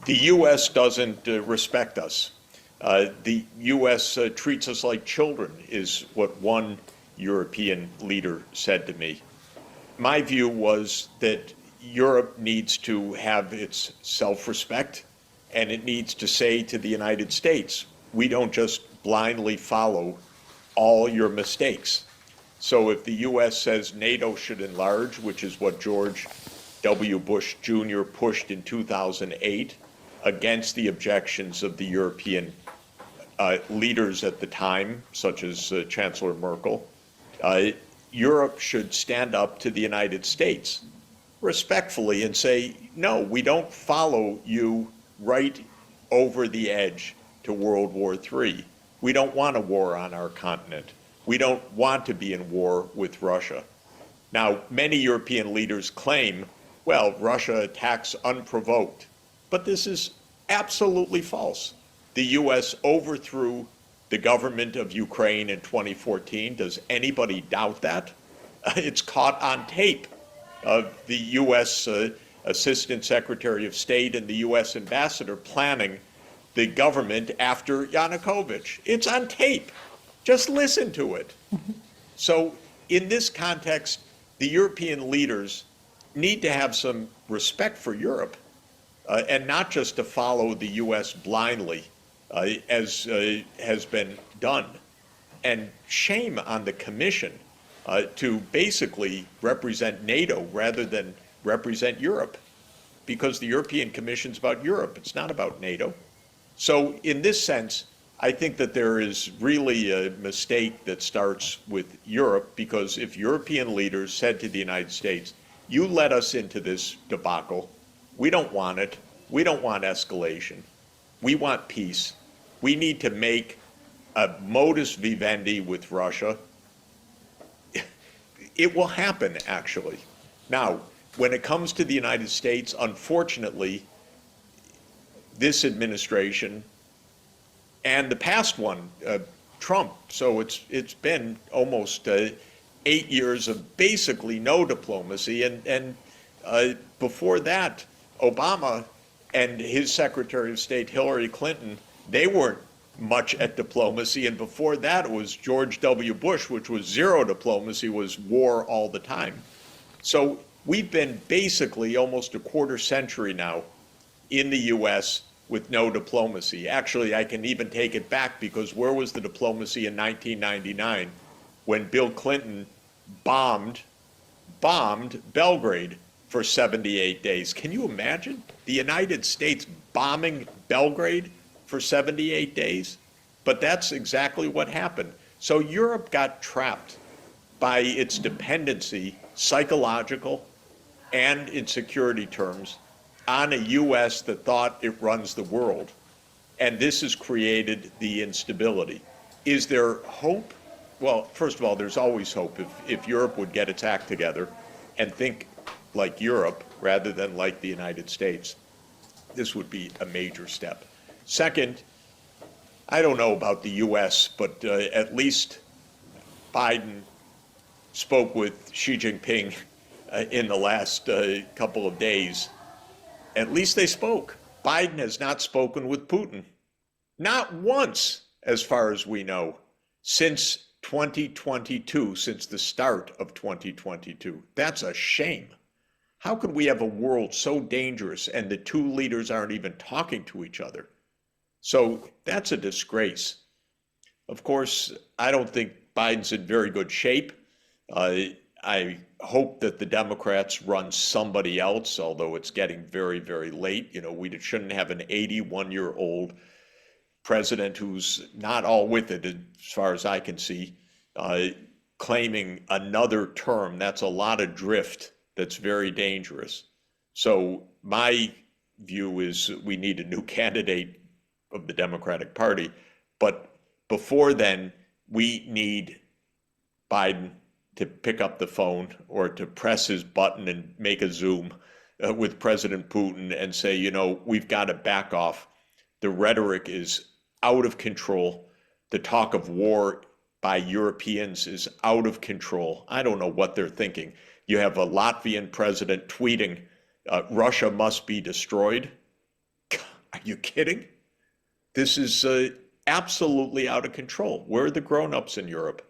The U.S. doesn't respect us. The U.S. Treats us like children, is what one European leader said to me. My view was that Europe needs to have its self-respect, and it needs to say to the United States, we don't just blindly follow all your mistakes. So if the U.S. says NATO should enlarge, which is what George W. Bush Jr. pushed in 2008 against the objections of the European leaders at the time, such as Chancellor Merkel, Europe should stand up to the United States respectfully and say, no, we don't follow you right over the edge to World War III. We don't want a war on our continent. We don't want to be in war with Russia. Now, many European leaders claim, well, Russia attacks unprovoked. But this is absolutely false. The U.S. overthrew the government of Ukraine in 2014. Does anybody doubt that? It's caught on tape of the U.S. Assistant Secretary of State and the U.S. Ambassador planning the government after Yanukovych. It's on tape. Just listen to it. So in this context, the European leaders need to have some respect for Europe and not just to follow the U.S. blindly, as has been done. And shame on the Commission to basically represent NATO rather than represent Europe, because the European Commission's about Europe. It's not about NATO. So in this sense, I think that there is really a mistake that starts with Europe, because if European leaders said to the United States, you let us into this debacle, we don't want it, we don't want escalation, we want peace, we need to make a modus vivendi with Russia, it will happen, actually. Now, when it comes to the United States, unfortunately, this administration and the past one, Trump, so it's been almost 8 years of basically no diplomacy, and before that, Obama and his Secretary of State, Hillary Clinton, they weren't much at diplomacy, and before that it was George W. Bush, which was zero diplomacy, was war all the time. So we've been basically almost a quarter century now in the U.S. with no diplomacy. Actually, I can even take it back, because where was the diplomacy in 1999 when Bill Clinton bombed Belgrade for 78 days? Can you imagine the United States bombing Belgrade for 78 days? But that's exactly what happened. So Europe got trapped by its dependency, psychological and in security terms, on a U.S. that thought it runs the world. And this has created the instability. Is there hope? Well, first of all, there's always hope. If Europe would get its act together and think like Europe rather than like the United States, this would be a major step. Second, I don't know about the U.S., but at least Biden spoke with Xi Jinping in the last couple of days. At least they spoke. Biden has not spoken with Putin. Not once, as far as we know, since 2022, since the start of 2022. That's a shame. How could we have a world so dangerous and the two leaders aren't even talking to each other? So that's a disgrace. Of course, I don't think Biden's in very good shape. I hope that the Democrats run somebody else, although it's getting very, very late. You know, we shouldn't have an 81-year-old president who's not all with it, as far as I can see, claiming another term. That's a lot of drift. That's very dangerous. So my view is we need a new candidate of the Democratic Party. But before then, we need Biden to pick up the phone or to press his button and make a Zoom with President Putin and say, you know, we've got to back off. The rhetoric is out of control. The talk of war by Europeans is out of control. I don't know what they're thinking. You have a Latvian president tweeting, Russia must be destroyed. Are you kidding? This is absolutely out of control. Where are the grown-ups in Europe?